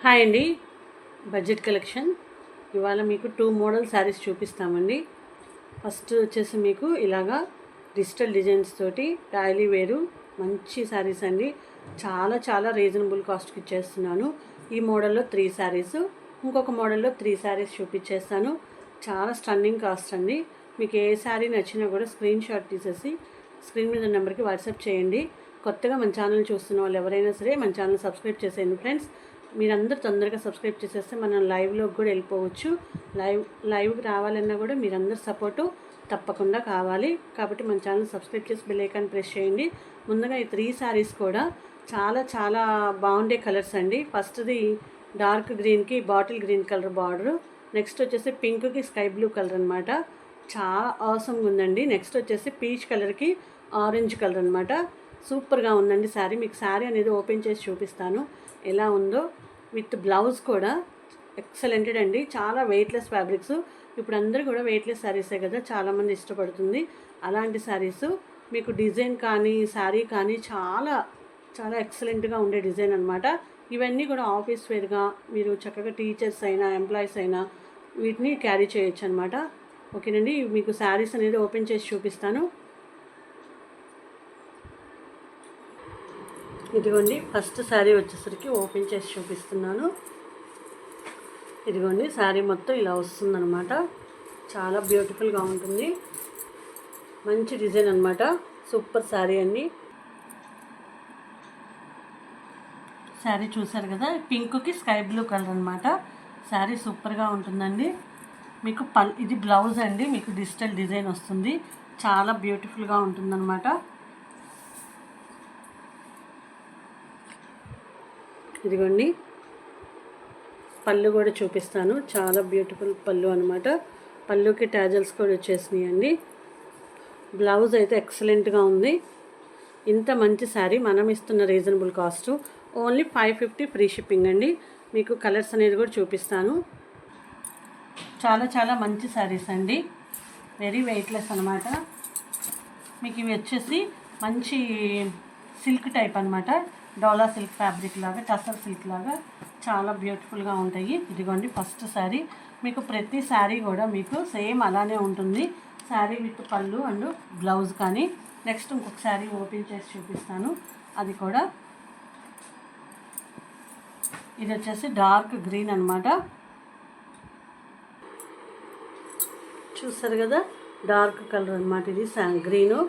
Hi అండి. Budget collection ఇవాళ మీకు 2 మోడల్ శారీస్ చూపిస్తామండి. ఫస్ట్ వచ్చేసి మీకు ఇలాగా డిజిటల్ డిజైన్స్ తోటి డైలీ వేరు మంచి శారీస్ అండి. చాలా చాలా రీజనబుల్ కాస్ట్కి ఇచ్చేస్తున్నాను. ఈ మోడల్లో 3 శారీస్, ఇంకొక మోడల్లో 3 శారీస్ చూపించేస్తాను. చాలా స్టన్నింగ్ కాస్ట్ అండి. మీకు ఏ శారీ నచ్చినా కూడా స్క్రీన్ షాట్ తీసేసి స్క్రీన్ మీద నెంబర్కి వాట్సాప్ చేయండి. కొత్తగా మన ఛానల్ చూస్తున్న వాళ్ళు ఎవరైనా సరే మన ఛానల్ సబ్స్క్రైబ్ చేసేయండి ఫ్రెండ్స్. మీరందరూ తొందరగా సబ్స్క్రైబ్ చేసేస్తే మనం లైవ్లోకి కూడా వెళ్ళిపోవచ్చు. లైవ్కి రావాలన్నా కూడా మీరందరూ సపోర్టు తప్పకుండా కావాలి. కాబట్టి మన ఛానల్ సబ్స్క్రైబ్ చేసి బెల్ ఐకాన్ ప్రెస్ చేయండి. ముందుగా ఈ 3 శారీస్ కూడా చాలా చాలా బాగుండే కలర్స్ అండి. ఫస్ట్ది డార్క్ గ్రీన్కి bottle green colour border, next వచ్చేసి పింక్కి స్కై బ్లూ కలర్ అనమాట. చాలా అవసరంగా ఉందండి. నెక్స్ట్ వచ్చేసి పీచ్ కలర్కి ఆరెంజ్ కలర్ అనమాట. సూపర్గా ఉందండి శారీ. మీకు శారీ అనేది ఓపెన్ చేసి చూపిస్తాను ఎలా ఉందో. విత్ బ్లౌజ్ కూడా ఎక్సలెంటెడ్ అండి. చాలా వెయిట్లెస్ ఫ్యాబ్రిక్స్. ఇప్పుడు అందరూ కూడా వెయిట్లెస్ శారీసే కదా చాలామంది ఇష్టపడుతుంది. అలాంటి శారీస్ మీకు డిజైన్ కానీ శారీ కానీ చాలా చాలా ఎక్సలెంట్గా ఉండే డిజైన్ అనమాట. ఇవన్నీ కూడా ఆఫీస్ వేర్గా మీరు చక్కగా టీచర్స్ అయినా ఎంప్లాయీస్ అయినా వీటిని క్యారీ చేయొచ్చు అనమాట. ఓకేనండి. మీకు శారీస్ అనేది ఓపెన్ చేసి చూపిస్తాను. ఇదిగోండి ఫస్ట్ శారీ వచ్చేసరికి ఓపెన్ చేసి చూపిస్తున్నాను. ఇదిగోండి శారీ మొత్తం ఇలా వస్తుందన్నమాట. చాలా బ్యూటిఫుల్గా ఉంటుంది. మంచి డిజైన్ అనమాట. సూపర్ శారీ అండి. శారీ చూసారు కదా, పింక్కి స్కై బ్లూ కలర్ అనమాట. శారీ సూపర్గా ఉంటుందండి. మీకు ఇది బ్లౌజ్ అండి. మీకు డిజిటల్ డిజైన్ వస్తుంది. చాలా బ్యూటిఫుల్గా ఉంటుందన్నమాట. ఇదిగోండి పళ్ళు కూడా చూపిస్తాను. చాలా బ్యూటిఫుల్ పళ్ళు అనమాట. పళ్ళుకి టాజల్స్ కూడా వచ్చేసినాయండి. బ్లౌజ్ అయితే ఎక్సలెంట్గా ఉంది. ఇంత మంచి శారీ మనం ఇస్తున్న reasonable cost only 550 free shipping అండి. మీకు కలర్స్ అనేది కూడా చూపిస్తాను. చాలా చాలా మంచి శారీస్ అండి. వెరీ వెయిట్లెస్ అనమాట. మీకు ఇవి వచ్చేసి మంచి సిల్క్ టైప్ అనమాట. డోలా సిల్క్ ఫ్యాబ్రిక్ లాగా, టసర్ సిల్క్ లాగా చాలా బ్యూటిఫుల్గా ఉంటాయి. ఇదిగోండి ఫస్ట్ శారీ. మీకు ప్రతి శారీ కూడా మీకు సేమ్ అలానే ఉంటుంది. శారీ విత్ పళ్ళు అండ్ బ్లౌజ్ కానీ. నెక్స్ట్ ఇంకొక శారీ ఓపెన్ చేసి చూపిస్తాను. అది కూడా ఇది వచ్చేసి డార్క్ గ్రీన్ అనమాట. చూస్తారు కదా, డార్క్ కలర్ అనమాట. ఇది గ్రీను.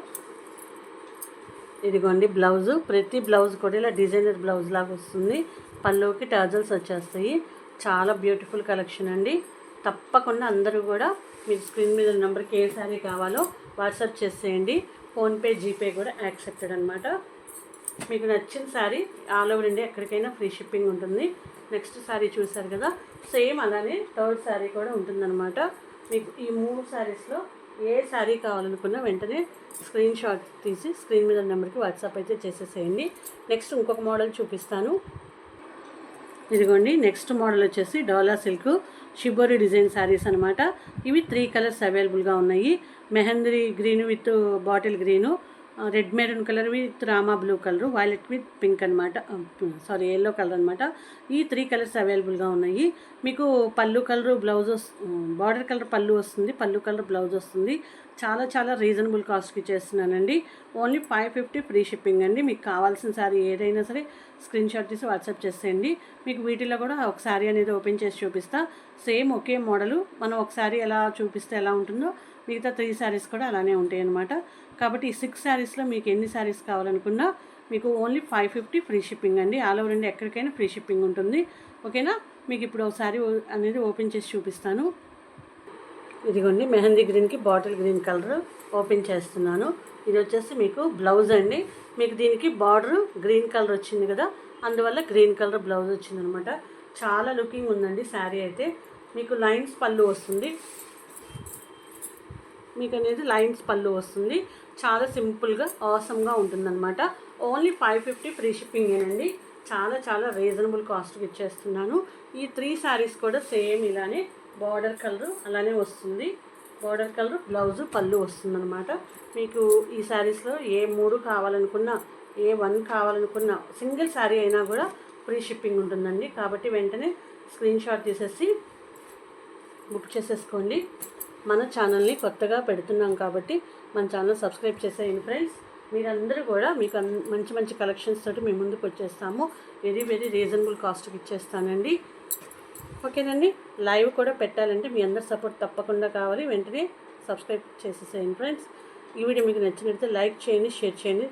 ఇదిగోండి బ్లౌజు. ప్రతి బ్లౌజ్ కూడా ఇలా డిజైనర్ బ్లౌజ్ లాగా వస్తుంది. పళ్ళుకి టాజల్స్ వచ్చేస్తాయి. చాలా బ్యూటిఫుల్ కలెక్షన్ అండి. తప్పకుండా అందరూ కూడా మీకు స్క్రీన్ మీద నెంబర్కి ఏ శారీ కావాలో వాట్సాప్ చేసేయండి. ఫోన్పే జీపే కూడా యాక్సెప్టెడ్ అనమాట. మీకు నచ్చిన శారీ ఆల్ ఓవర్ ఇండియా ఎక్కడికైనా ఫ్రీ షిప్పింగ్ ఉంటుంది. నెక్స్ట్ శారీ చూసారు కదా, సేమ్ అలానే థర్డ్ శారీ కూడా ఉంటుందన్నమాట. మీకు ఈ 3 శారీస్లో ఏ శారీ కావాలనుకున్నా వెంటనే స్క్రీన్ షాట్ తీసి స్క్రీన్ మీద నెంబర్కి వాట్సాప్ అయితే చేసేసేయండి. నెక్స్ట్ ఇంకొక మోడల్ చూపిస్తాను. ఇదిగోండి నెక్స్ట్ మోడల్ వచ్చేసి డోలా సిల్క్ షిబోరి డిజైన్ శారీస్ అనమాట. ఇవి 3 కలర్స్ అవైలబుల్గా ఉన్నాయి. Mehndi green with bottle green, red maroon colour with Rama blue colour, violet with pink అనమాట. ఎల్లో కలర్ అనమాట. ఈ 3 కలర్స్ అవైలబుల్గా ఉన్నాయి. మీకు పళ్ళు కలరు బ్లౌజ్ బార్డర్ కలర్ పళ్ళు వస్తుంది, పళ్ళు కలర్ బ్లౌజ్ వస్తుంది. చాలా చాలా రీజనబుల్ కాస్ట్కి చేస్తున్నానండి. ఓన్లీ 550 ఫ్రీ షిప్పింగ్ అండి. మీకు కావాల్సిన శారీ ఏదైనా సరే స్క్రీన్ షాట్ తీసి వాట్సాప్ చేసేయండి. మీకు వీటిలో కూడా ఒక శారీ అనేది ఓపెన్ చేసి చూపిస్తా. సేమ్ ఒకే మోడలు. మనం ఒక శారీ ఎలా చూపిస్తే ఎలా ఉంటుందో మిగతా 3 శారీస్ కూడా అలానే ఉంటాయి అన్నమాట. కాబట్టి ఈ 6 శారీస్లో మీకు ఎన్ని శారీస్ కావాలనుకున్నా మీకు ఓన్లీ 550 ఫ్రీ షిప్పింగ్ అండి. ఆల్ ఓవర్ ఇండియా ఎక్కడికైనా ఫ్రీ షిప్పింగ్ ఉంటుంది. ఓకేనా. మీకు ఇప్పుడు ఒక శారీ అనేది ఓపెన్ చేసి చూపిస్తాను. ఇదిగోండి మెహందీ గ్రీన్కి బాటిల్ గ్రీన్ కలర్ ఓపెన్ చేస్తున్నాను. ఇది వచ్చేసి మీకు బ్లౌజ్ అండి. మీకు దీనికి బార్డర్ గ్రీన్ కలర్ వచ్చింది కదా, అందువల్ల గ్రీన్ కలర్ బ్లౌజ్ వచ్చిందనమాట. చాలా లుకింగ్ ఉందండి శారీ అయితే. మీకు లైన్స్ పళ్ళు వస్తుంది. మీకు అనేది లైన్స్ పళ్ళు వస్తుంది. చాలా సింపుల్గా ఆసమ్గా ఉంటుందన్నమాట. ఓన్లీ 550 ఫ్రీ షిప్పింగ్ ఏనండి. చాలా చాలా రీజనబుల్ కాస్ట్కి ఇచ్చేస్తున్నాను. ఈ 3 శారీస్ కూడా సేమ్ ఇలానే బార్డర్ కలరు అలానే వస్తుంది. బార్డర్ కలర్ బ్లౌజు పళ్ళు వస్తుందన్నమాట. మీకు ఈ శారీస్లో ఏ 3 కావాలనుకున్నా, ఏ 1 కావాలనుకున్నా, సింగిల్ శారీ అయినా కూడా ఫ్రీ షిప్పింగ్ ఉంటుందండి. కాబట్టి వెంటనే స్క్రీన్ షాట్ తీసేసి బుక్ చేసేసుకోండి. మన ఛానల్ని కొత్తగా పెడుతున్నాం కాబట్టి మన ఛానల్ సబ్స్క్రైబ్ చేసేయండి ఫ్రెండ్స్. మీరందరూ కూడా మీకు మంచి మంచి కలెక్షన్స్ తోటి మేము ముందుకు వచ్చేస్తాము. వెరీ వెరీ రీజనబుల్ కాస్ట్కి ఇచ్చేస్తానండి. ఓకేనండి. లైవ్ కూడా పెట్టాలంటే మీ అందరి సపోర్ట్ తప్పకుండా కావాలి. వెంటనే సబ్స్క్రైబ్ చేసేసేయండి ఫ్రెండ్స్. ఈ వీడియో మీకు నచ్చినట్లయితే లైక్ చేయండి, షేర్ చేయండి.